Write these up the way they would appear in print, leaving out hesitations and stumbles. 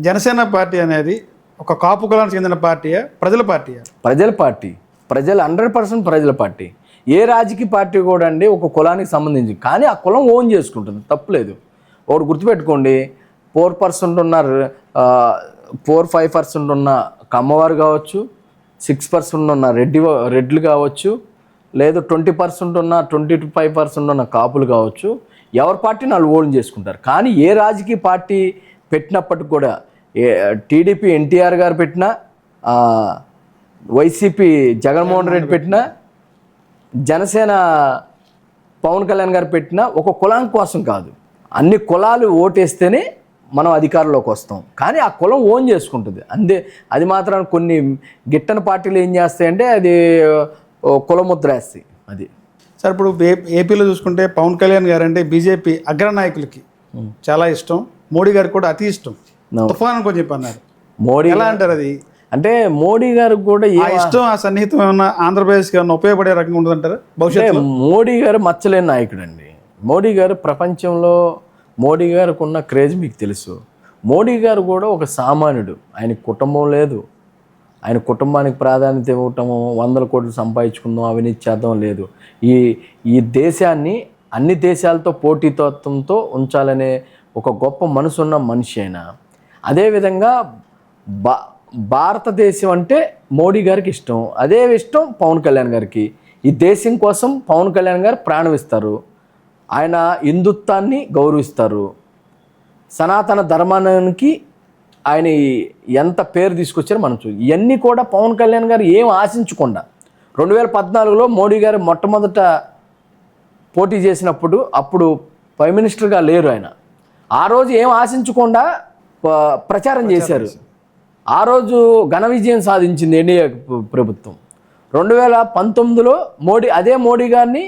Janasena party అనేది ఒక కాపు కులానికి చెందిన పార్టీయా, ప్రజల పార్టీయా? ప్రజల పార్టీ, ప్రజలు 100% ప్రజల పార్టీ. ఏ రాజకీయ పార్టీ కూడా అండి ఒక కులానికి సంబంధించి, కానీ ఆ కులం ఓన్ చేసుకుంటుంది, తప్పులేదు. ఒకటి గుర్తుపెట్టుకోండి, 4% ఉన్నారు, 4-5% ఉన్న కమ్మవారు కావచ్చు, 6% ఉన్న రెడ్లు కావచ్చు, లేదు 20% ఉన్న 20-5% ఉన్న కాపులు కావచ్చు, ఎవరి పార్టీని వాళ్ళు ఓన్ చేసుకుంటారు. కానీ ఏ రాజకీయ పార్టీ పెట్టినప్పటికి కూడా, టీడీపీ ఎన్టీఆర్ గారు పెట్టినా, వైసీపీ జగన్మోహన్ రెడ్డి పెట్టినా, జనసేన పవన్ కళ్యాణ్ గారు పెట్టినా ఒక కులం కోసం కాదు. అన్ని కులాలు ఓటేస్తేనే మనం అధికారంలోకి వస్తాం. కానీ ఆ కులం ఓన్ చేసుకుంటుంది అంతే. అది మాత్రం కొన్ని గిట్టన పార్టీలు ఏం చేస్తాయంటే అది కులముద్ర వేస్తాయి. అది సార్, ఇప్పుడు ఏపీలో చూసుకుంటే పవన్ కళ్యాణ్ గారు అంటే బీజేపీ అగ్రనాయకులకి చాలా ఇష్టం, మోడీ గారికి కూడా అతి ఇష్టం. తుఫాన్ అని చెప్పి అన్నారు. మోడీ ఎలా అంటారు అది? అంటే మోడీ గారికి కూడా ఇష్టం, ఆ సన్నిహితం ఏమన్నా ఆంధ్రప్రదేశ్కి ఏమన్నా ఉపయోగపడే రకంగా ఉంటుందంటారు భవిష్యత్తులో? మోడీ గారు మచ్చలేని నాయకుడు అండి. మోడీ గారు ప్రపంచంలో, మోడీ గారికి ఉన్న క్రేజ్ మీకు తెలుసు. మోడీ గారు కూడా ఒక సామాన్యుడు. ఆయన కుటుంబం లేదు, ఆయన కుటుంబానికి ప్రాధాన్యత ఇవ్వటము, 100 కోట్లు సంపాదించుకుందాం, అవినీతి చేద్దాం లేదు. ఈ దేశాన్ని అన్ని దేశాలతో పోటీతత్వంతో ఉంచాలనే ఒక గొప్ప మనసున్న మనిషి అయినా. అదేవిధంగా భారతదేశం అంటే మోడీ గారికి ఇష్టం, అదే ఇష్టం పవన్ కళ్యాణ్ గారికి. ఈ దేశం కోసం పవన్ కళ్యాణ్ గారు ప్రాణం ఇస్తారు. ఆయన హిందుత్వాన్ని గౌరవిస్తారు. సనాతన ధర్మానికి ఆయన ఎంత పేరు తీసుకొచ్చారో మనం ఇవన్నీ కూడా పవన్ కళ్యాణ్ గారు ఏం ఆశించకుండా 2014లో మోడీ గారు మొట్టమొదట పోటీ చేసినప్పుడు అప్పుడు ప్రైమ్ మినిస్టర్గా లేరు ఆయన. ఆ రోజు ఏం ఆశించకుండా ప్రచారం చేశారు. ఆ రోజు ఘన విజయం సాధించింది ఎన్డీఏ ప్రభుత్వం. 2019లో అదే మోడీ గారిని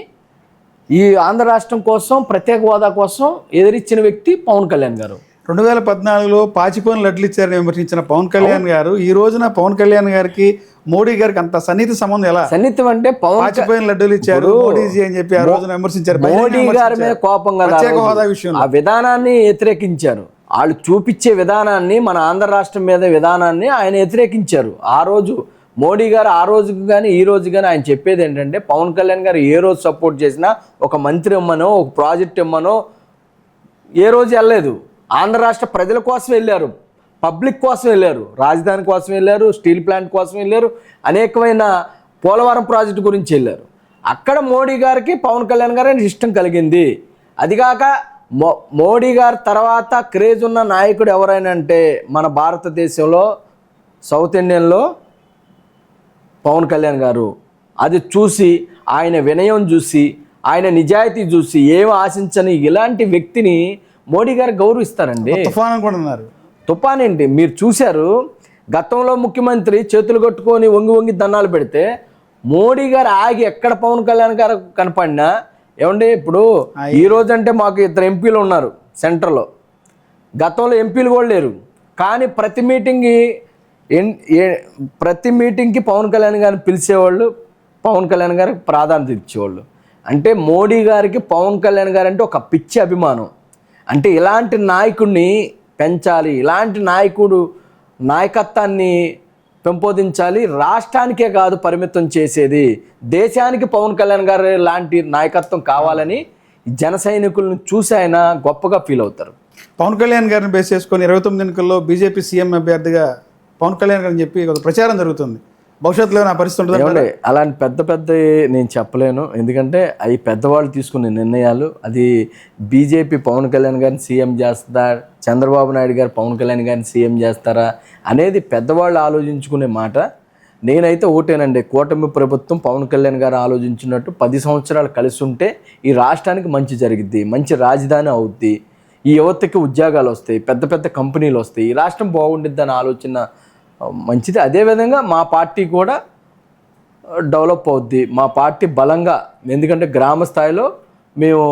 ఈ ఆంధ్ర రాష్ట్రం కోసం, ప్రత్యేక హోదా కోసం ఎదిరించిన వ్యక్తి పవన్ కళ్యాణ్ గారు. 2014లో పాచిపోయిన లడ్లు ఇచ్చారని విమర్శించిన పవన్ కళ్యాణ్ గారు ఈ రోజున పవన్ కళ్యాణ్ గారికి మోడీ గారికి అంత సన్నిహిత సంబంధం ఎలా? సన్నిహితం అంటే పాచిపోయిన లడ్డూలు ఇచ్చారు మోడీజీ అని చెప్పి ఆ రోజున విమర్శించారు. మోడీ గారి మీద కోపంగా ప్రత్యేక హోదా విషయంలో ఆ విధానాన్ని వ్యతిరేకించారు. వాళ్ళు చూపించే విధానాన్ని, మన ఆంధ్ర రాష్ట్రం మీద విధానాన్ని ఆయన వ్యతిరేకించారు. ఆ రోజు మోడీ గారు ఆ రోజుకి కానీ ఈ రోజు కానీ ఆయన చెప్పేది ఏంటంటే, పవన్ కళ్యాణ్ గారు ఏ రోజు సపోర్ట్ చేసినా ఒక మంత్రి ఇమ్మనో, ఒక ప్రాజెక్ట్ ఇమ్మనో ఏ రోజు వెళ్ళలేదు. ఆంధ్ర రాష్ట్ర ప్రజల కోసం వెళ్ళారు, పబ్లిక్ కోసం వెళ్ళారు, రాజధాని కోసం వెళ్ళారు, స్టీల్ ప్లాంట్ కోసం వెళ్ళారు, అనేకమైన పోలవరం ప్రాజెక్టు గురించి వెళ్ళారు. అక్కడ మోడీ గారికి పవన్ కళ్యాణ్ గారు ఇష్టం కలిగింది. అదిగాక మోడీ గారి తర్వాత క్రేజ్ ఉన్న నాయకుడు ఎవరైనా అంటే మన భారతదేశంలో సౌత్ ఇండియన్లో పవన్ కళ్యాణ్ గారు. అది చూసి, ఆయన వినయం చూసి, ఆయన నిజాయితీ చూసి, ఏమి ఆశించని ఇలాంటి వ్యక్తిని మోడీ గారు గౌరవిస్తారండి. తుఫాన్ కూడా అన్నారు. తుఫాన్ ఏంటి మీరు చూశారు. గతంలో ముఖ్యమంత్రి చేతులు కట్టుకొని వంగి దండాలు పెడితే మోడీ గారు ఆగి ఎక్కడ పవన్ కళ్యాణ్ గారు కనపడినా, ఏమండి ఇప్పుడు ఈ రోజు అంటే మాకు 2 ఎంపీలు ఉన్నారు సెంటర్లో, గతంలో ఎంపీలు కూడా లేరు. కానీ ప్రతి మీటింగ్కి పవన్ కళ్యాణ్ గారిని పిలిచేవాళ్ళు, పవన్ కళ్యాణ్ గారికి ప్రాధాన్యత ఇచ్చేవాళ్ళు. అంటే మోడీ గారికి పవన్ కళ్యాణ్ గారు అంటే ఒక పిచ్చి అభిమానం. అంటే ఇలాంటి నాయకుడిని పెంచాలి, ఇలాంటి నాయకత్వాన్ని పెంపొందించాలి. రాష్ట్రానికే కాదు పరిమితం చేసేది, దేశానికి పవన్ కళ్యాణ్ గారు లాంటి నాయకత్వం కావాలని జన సైనికులను చూసి ఆయన గొప్పగా ఫీల్ అవుతారు. పవన్ కళ్యాణ్ గారిని బేస్ చేసుకొని 29 ఎన్నికల్లో బీజేపీ సీఎం అభ్యర్థిగా పవన్ కళ్యాణ్ గారిని చెప్పి ఒక ప్రచారం జరుగుతుంది. భవిష్యత్తులో నా పరిస్థితి ఉంటుంది. అలాంటి పెద్ద నేను చెప్పలేను, ఎందుకంటే అవి పెద్దవాళ్ళు తీసుకునే నిర్ణయాలు. అది బీజేపీ పవన్ కళ్యాణ్ గారిని సీఎం చేస్తుందా, చంద్రబాబు నాయుడు గారు పవన్ కళ్యాణ్ గారిని సీఎం చేస్తారా అనేది పెద్దవాళ్ళు ఆలోచించుకునే మాట. నేనైతే ఓటేనండి, కూటమి ప్రభుత్వం పవన్ కళ్యాణ్ గారు ఆలోచించినట్టు 10 సంవత్సరాలు కలిసి ఉంటే ఈ రాష్ట్రానికి మంచి జరిగిద్ది, మంచి రాజధాని అవుద్ది, ఈ యువతకి ఉద్యోగాలు వస్తాయి, పెద్ద కంపెనీలు వస్తాయి, ఈ రాష్ట్రం బాగుండిద్ది అనే ఆలోచన మంచిది. అదేవిధంగా మా పార్టీ కూడా డెవలప్ అవుద్ది. మా పార్టీ బలంగా, ఎందుకంటే గ్రామ స్థాయిలో మేము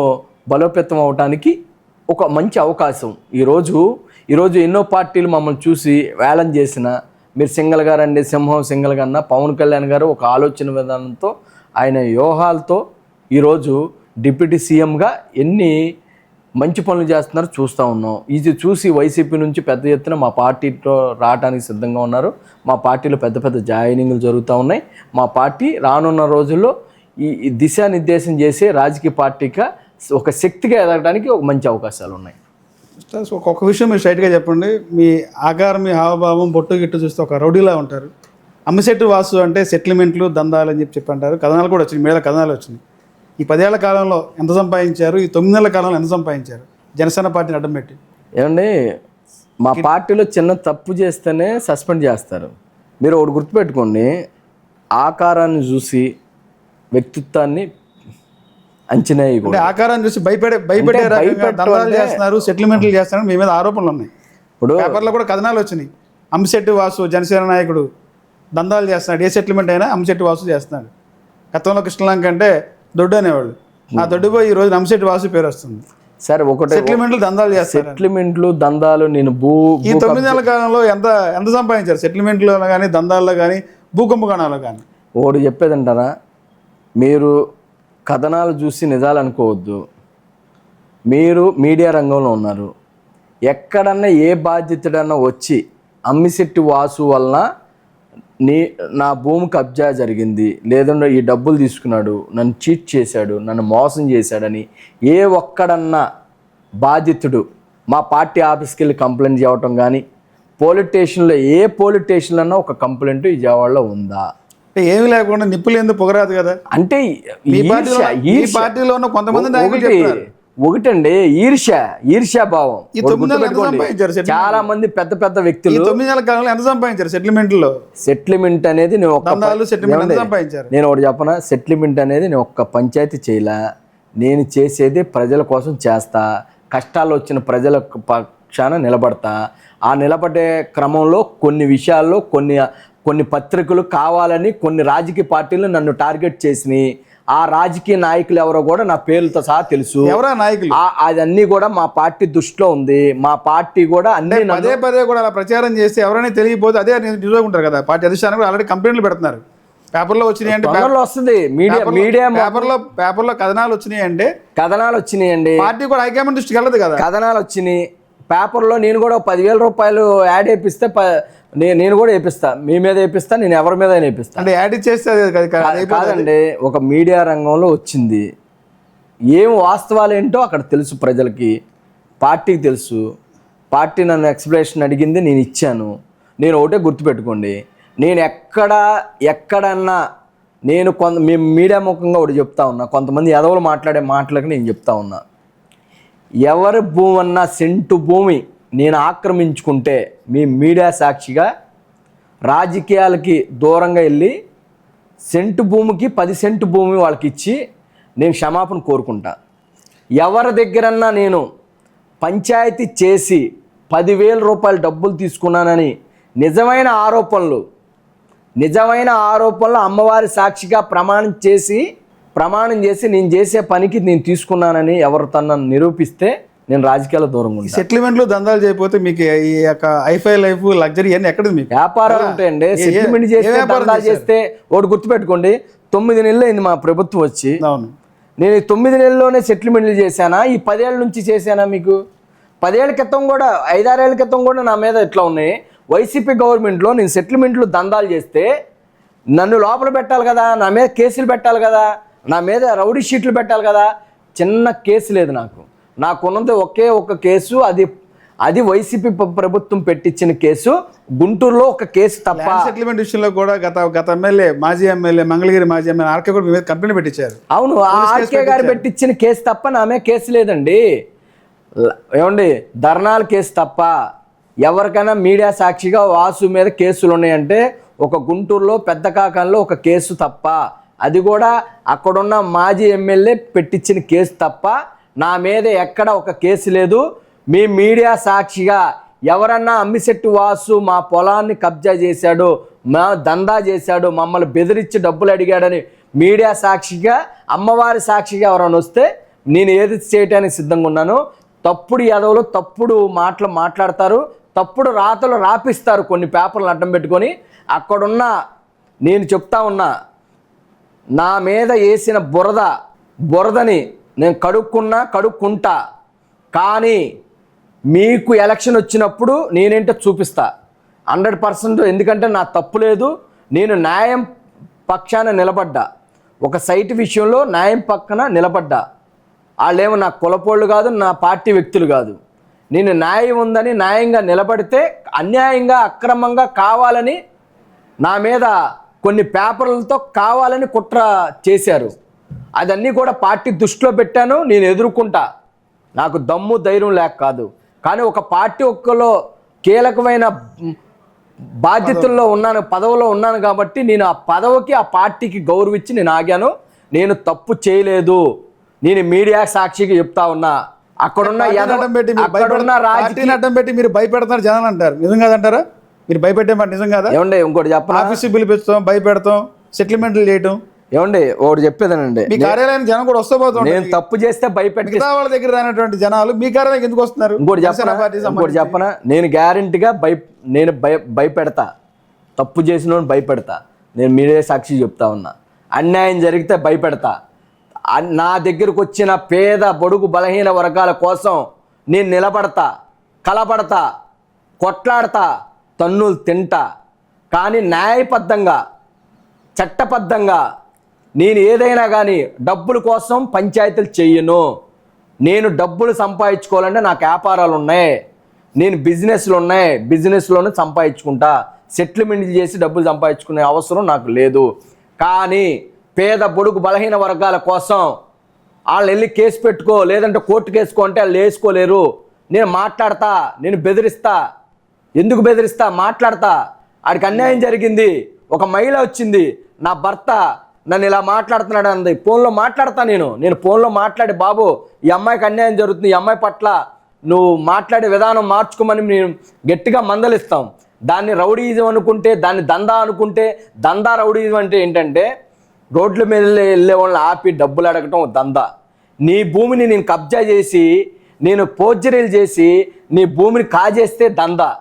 బలోపేతం అవడానికి ఒక మంచి అవకాశం. ఈరోజు ఎన్నో పార్టీలు మమ్మల్ని చూసి వేలం చేసిన, మీరు సింగల్గా రండి, సింహం సింగల్గా అన్న పవన్ కళ్యాణ్ గారు ఒక ఆలోచన విధానంతో, ఆయన వ్యూహాలతో ఈరోజు డిప్యూటీ సీఎంగా ఎన్ని మంచి పనులు చేస్తున్నారు, చూస్తూ ఉన్నాం. ఇది చూసి వైసీపీ నుంచి పెద్ద ఎత్తున మా పార్టీలో రావడానికి సిద్ధంగా ఉన్నారు. మా పార్టీలో పెద్ద పెద్ద జాయినింగ్లు జరుగుతూ ఉన్నాయి. మా పార్టీ రానున్న రోజుల్లో ఈ దిశానిర్దేశం చేసే రాజకీయ పార్టీగా ఒక శక్తిగా ఎదగడానికి ఒక మంచి అవకాశాలు ఉన్నాయి. ఒక విషయం మీరు స్ట్రైట్గా చెప్పండి. మీ ఆకారం, మీ హావభావం, బొట్టు గిట్టు చూస్తే ఒక రౌడీలా ఉంటారు. అమ్మిశెట్టి వాసు అంటే సెటిల్మెంట్లు, దందాలు అని చెప్పంటారు. కథనాలు కూడా వచ్చినాయి, మీద కథనాలు వచ్చినాయి. ఈ 10 ఏళ్ల కాలంలో ఎంత సంపాదించారు, ఈ 9 నెలల కాలంలో ఎంత సంపాదించారు జనసేన పార్టీని అడ్డం పెట్టి? ఏమండి, మా పార్టీలో చిన్న తప్పు చేస్తేనే సస్పెండ్ చేస్తారు. మీరు ఒకటి గుర్తుపెట్టుకోండి, ఆకారాన్ని చూసి వ్యక్తిత్వాన్ని అంచనా అంటే ఆకారాన్ని చూసి భయపడే దందాలు చేస్తున్నారు, సెటిల్మెంట్లు చేస్తున్నారు, మీ మీద ఆరోపణలు ఉన్నాయి. ఇప్పుడు పేపర్లో కూడా కథనాలు వచ్చినాయి. అమ్మిశెట్టి వాసు జనసేన నాయకుడు దందాలు చేస్తున్నాడు, ఏ సెటిల్మెంట్ అయినా అమ్మిశెట్టి వాసు చేస్తున్నాడు. గతంలో కృష్ణలంక అంటే దొడ్డు అనేవాళ్ళు, ఆ దొడ్డు పోయి ఈ రోజు అమ్మిశెట్టి వాసు పేరు వస్తుంది. సరే, ఒకటి సెటిల్మెంట్లు, దందాలు చేస్తారు. సెటిల్మెంట్లు, దందాలు నేను ఈ 9 నెలల కాలంలో ఎంత సంపాదించారు సెటిల్మెంట్లో కానీ, దందాల్లో కానీ, భూ కుంభకోణాల్లో కానీ? ఒకటి చెప్పేదంటారా, మీరు కథనాలు చూసి నిజాలు అనుకోవద్దు. మీరు మీడియా రంగంలో ఉన్నారు. ఎక్కడన్నా ఏ బాధ్యతడన్నా వచ్చి అమ్మిశెట్టి వాసు వలన నా భూమి కబ్జా జరిగింది, లేదంటే ఈ డబ్బులు తీసుకున్నాడు, నన్ను చీట్ చేశాడు, నన్ను మోసం చేశాడని ఏ ఒక్కడన్నా బాధితుడు మా పార్టీ ఆఫీస్కి వెళ్ళి కంప్లైంట్ చేయటం కానీ, పోలీస్ స్టేషన్లో ఏ పోలీస్ స్టేషన్లో ఒక కంప్లైంట్ విజయవాడలో ఉందా? ఏమి లేకుండా నిప్పులు ఎందుకు పొగరాదు కదా? అంటే ఈ పార్టీలో ఉన్న కొంతమంది ఒకటండి, ఈర్ష్యా భావం. చాలా మంది పెద్ద పెద్ద వ్యక్తులు 9 నెలల కాలంలో ఎంత సంపాదించారు సెటిల్మెంట్లో? సెటిల్మెంట్ అనేది నేను ఒకటి చెప్పనా, సెటిల్మెంట్ అనేది నేను ఒక్క పంచాయతీ చేయలే. నేను చేసేది ప్రజల కోసం చేస్తా, కష్టాలు వచ్చిన ప్రజల పక్షాన నిలబడతా. ఆ నిలబడే క్రమంలో కొన్ని విషయాల్లో కొన్ని పత్రికలు కావాలని కొన్ని రాజకీయ పార్టీలు నన్ను టార్గెట్ చేసినాయి. ఆ రాజకీయ నాయకులు ఎవరో కూడా నా పేర్లతో సహా తెలుసు. ఎవరా నాయకులు? అదన్నీ కూడా మా పార్టీ దృష్టిలో ఉంది. మా పార్టీ కూడా అన్ని పదే కూడా అలా ప్రచారం చేస్తే ఎవరైనా తెలియకపోతే అదే నిజంగా ఉంటారు కదా. పార్టీ అధిష్టానం కూడా ఆల్రెడీ కంప్లైంట్లు పెడుతున్నారు. పేపర్లో వచ్చినాయి అంటే వస్తుంది, మీడియా పేపర్లో కథనాలు వచ్చినాయండి. పార్టీ కూడా హైకమాండ్ దృష్టికి వెళ్ళదు కదా. కథనాలు వచ్చినాయి పేపర్లో. నేను కూడా 10,000 రూపాయలు యాడ్ వేపిస్తే నేను కూడా వేపిస్తా, మీ మీద వేపిస్తా, నేను ఎవరి మీద వేపిస్తా. అంటే యాడ్ చేస్తే కాదండి, ఒక మీడియా రంగంలో వచ్చింది. ఏం వాస్తవాలు ఏంటో అక్కడ తెలుసు ప్రజలకి, పార్టీకి తెలుసు. పార్టీ నన్ను ఎక్స్ప్లెనేషన్ అడిగింది, నేను ఇచ్చాను. నేను ఒకటే గుర్తుపెట్టుకోండి, నేను ఎక్కడన్నా నేను మేము మీడియా ముఖంగా ఒకటి చెప్తా ఉన్నా, కొంతమంది ఎదవలు మాట్లాడే మాటలకు నేను చెప్తా ఉన్నా. ఎవరి భూమి అన్నా సెంటు భూమి నేను ఆక్రమించుకుంటే మీ మీడియా సాక్షిగా రాజకీయాలకి దూరంగా వెళ్ళి సెంటు భూమికి 10 సెంటు భూమి వాళ్ళకి ఇచ్చి నేను క్షమాపణ కోరుకుంటా. ఎవరి దగ్గరన్నా నేను పంచాయతీ చేసి 10,000 రూపాయలు డబ్బులు తీసుకున్నానని నిజమైన ఆరోపణలు అమ్మవారి సాక్షిగా ప్రమాణం చేసి నేను చేసే పనికి నేను తీసుకున్నానని ఎవరు తన నిరూపిస్తే నేను రాజకీయాల దూరంగా ఉంటాను. సెటిల్మెంట్లు, దందాలు చేయకపోతే మీకు ఈ యొక్క ఐఫై లైఫ్, లగ్జరీ అన్ని ఎక్కడ? మీకు వ్యాపారాలు ఉంటాయండి. సెటిల్మెంట్ చేస్తే ఒకటి గుర్తుపెట్టుకోండి, 9 నెలలు అయింది మా ప్రభుత్వం వచ్చి. అవును, నేను 9 నెలల్లోనే సెటిల్మెంట్లు చేశానా? ఈ 10 ఏళ్ళ నుంచి చేశానా? మీకు 10 ఏళ్ల క్రితం కూడా, 5-6 ఏళ్ల క్రితం కూడా నా మీద ఎట్లా ఉన్నాయి? వైసీపీ గవర్నమెంట్లో నేను సెటిల్మెంట్లు, దందాలు చేస్తే నన్ను లోపల పెట్టాలి కదా, నా మీద కేసులు పెట్టాలి కదా, నా మీద రౌడీ షీట్లు పెట్టాలి కదా. చిన్న కేసు లేదు నాకున్నది ఒకే ఒక కేసు, అది వైసీపీ ప్రభుత్వం పెట్టించిన కేసు. గుంటూరులో ఒక కేసు తప్ప. సెటిల్మెంట్ విషయంలో కూడా గత ఎమ్మెల్యే, మాజీ ఎమ్మెల్యే, మంగళగిరి మాజీ ఎమ్మెల్యే ఆర్కే కూడా మీ మీద కంప్లైంట్ పెట్టించారు. అవును, ఆర్కే గారు పెట్టించిన కేసు తప్ప నా మీద కేసు లేదండి. ఏమండి, ధర్నాల కేసు తప్ప. ఎవరికైనా మీడియా సాక్షిగా వాసు మీద కేసులు ఉన్నాయంటే ఒక గుంటూరులో పెద్ద కాకంలో ఒక కేసు తప్ప, అది కూడా అక్కడున్న మాజీ ఎమ్మెల్యే పెట్టించిన కేసు తప్ప నా మీద ఎక్కడ ఒక కేసు లేదు. మీ మీడియా సాక్షిగా ఎవరన్నా అమ్మిశెట్టి వాసు మా పొలాన్ని కబ్జా చేశాడు, మా దందా చేశాడు, మమ్మల్ని బెదిరించి డబ్బులు అడిగాడని మీడియా సాక్షిగా, అమ్మవారి సాక్షిగా ఎవరైనా వస్తే నేను ఏది చేయడానికి సిద్ధంగా ఉన్నాను. తప్పుడు యాదవులు తప్పుడు మాటలు మాట్లాడతారు, తప్పుడు రాతలు రాపిస్తారు కొన్ని పేపర్లు అడ్డం పెట్టుకొని. అక్కడున్న నేను చెప్తా ఉన్నా, నా మీద వేసిన బురదని నేను కడుక్కుంటా. కానీ మీకు ఎలక్షన్ వచ్చినప్పుడు నేనేంటో చూపిస్తా 100%. ఎందుకంటే నా తప్పు లేదు, నేను న్యాయం పక్షాన నిలబడ్డా, ఒక సైట్ విషయంలో న్యాయం పక్కన నిలబడ్డా. వాళ్ళేమో నా కులపోళ్ళు కాదు, నా పార్టీ వ్యక్తులు కాదు. నేను న్యాయం ఉందని న్యాయంగా నిలబడితే అన్యాయంగా అక్రమంగా కావాలని నా మీద కొన్ని పేపర్లతో కావాలని కుట్ర చేశారు. అదన్నీ కూడా పార్టీ దృష్టిలో పెట్టాను, నేను ఎదుర్కొంటా. నాకు దమ్ము ధైర్యం లేక కాదు, కానీ ఒక పార్టీ ఒక్కలో కీలకమైన బాధ్యతల్లో ఉన్నాను, పదవిలో ఉన్నాను కాబట్టి నేను ఆ పదవికి ఆ పార్టీకి గౌరవించి నేను ఆగాను. నేను తప్పు చేయలేదు, నేను మీడియా సాక్షిగా చెప్తా ఉన్నా. అక్కడున్న అడ్డం పెట్టి మీరు భయపెడతారు జనాలు అంటారు, నిజం కాదంటారా? మీరు భయపెట్టే మాట నిజం కదా? ఏమండి ఇంకోటి చెప్పండి, ఆఫీస్కి పిలిపిస్తాం, భయపెడతాం, సెటిల్మెంట్లు చేయటం. ఏమండి ఒకటి చెప్పేదానండి, మీ కార్యాలయానికి జనం కూడా వస్తూ పోతాం. నేను తప్పు చేస్తే భయపెట్టి వాళ్ళ దగ్గర రానటువంటి జనాలు మీ కార్యాలయానికి ఎందుకు వస్తున్నారు? ఇంకోటి చెప్పనా, నేను గ్యారంటీగా భయపెడతా, తప్పు చేసిన భయపెడతా. నేను మీడియా సాక్షి చెప్తా ఉన్నా. అన్యాయం జరిగితే భయపెడతా. నా దగ్గరకు వచ్చిన పేద బడుగు బలహీన వర్గాల కోసం నేను నిలబడతా, కలబడతా, కొట్లాడతా, తన్నులు తింటా. కానీ న్యాయబద్ధంగా చట్టబద్ధంగా నేను ఏదైనా కానీ డబ్బుల కోసం పంచాయతీలు చెయ్యను. నేను డబ్బులు సంపాదించుకోవాలంటే నాకు వ్యాపారాలు ఉన్నాయి, నేను బిజినెస్లు ఉన్నాయి, బిజినెస్లోనే సంపాదించుకుంటా. సెటిల్మెంట్లు చేసి డబ్బులు సంపాదించుకునే అవసరం నాకు లేదు. కానీ పేద బడుగు బలహీన వర్గాల కోసం వాళ్ళు వెళ్ళి కేసు పెట్టుకో, లేదంటే కోర్టు కేసుకో అంటే వాళ్ళు వేసుకోలేరు. నేను మాట్లాడతా, నేను బెదిరిస్తా. ఎందుకు బెదిరిస్తా? మాట్లాడతా. ఆడికి అన్యాయం జరిగింది, ఒక మహిళ వచ్చింది, నా భర్త నన్ను ఇలా మాట్లాడుతున్నాడు అంది, ఫోన్లో మాట్లాడతా. నేను ఫోన్లో మాట్లాడి, బాబు ఈ అమ్మాయికి అన్యాయం జరుగుతుంది, ఈ అమ్మాయి పట్ల నువ్వు మాట్లాడే విధానం మార్చుకోమని మేము గట్టిగా మందలిస్తాం. దాన్ని రౌడీయిజం అనుకుంటే, దాన్ని దందా అనుకుంటే, దందా రౌడీయిజం అంటే ఏంటంటే రోడ్ల మీద వెళ్ళే వాళ్ళని ఆపి డబ్బులు అడగటం దందా. నీ భూమిని నేను కబ్జా చేసి, నేను పోర్జరీలు చేసి నీ భూమిని కాజేస్తే దందా.